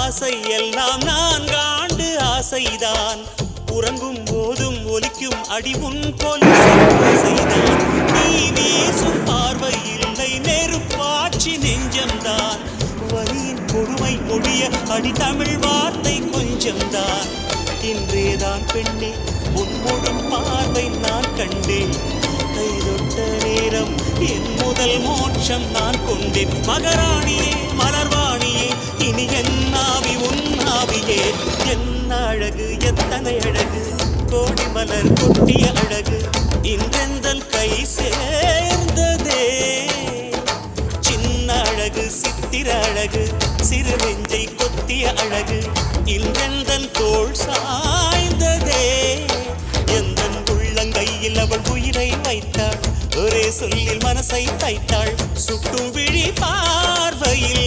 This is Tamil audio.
ஆசை எல்லாம் 4 ஆண்டு ஆசைதான் உறங்கும் போதும் ஒலிக்கும் அடி உன் கொலுசைதான் நீ வீசும் பார்வை இல்லை நெருப்பாட்சி நெஞ்சம்தான் வரியின் கொடுமை மொழிய அடி தமிழ் வார்த்தை கொஞ்சம்தான் இன்றேதான் பெண்ணே உன்மொழி பார்வை நான் கண்டேன் கைதொட்ட நேரம் என் முதல் மோட்சம் நான் கொண்டேன் மகராணியே மலர்வாணியே இனி என் ஆவி உன் ஆவியே என்ன அழகு எத்தனை அழகு கோடி மலர் கொட்டிய அழகு இன்றெந்தன் கை சேர்ந்ததே சின்ன அழகு சித்திர அழகு சிறு நெஞ்சை கொத்திய அழகு இன்றெந்தன் தோள் சாய்ந்ததே எந்தன் உள்ளங்கையில் அவள் உயிரை வைத்தாள் ஒரே சொல்லில் மனசை தைத்தாள் சுட்டும் விழி பார்வையில்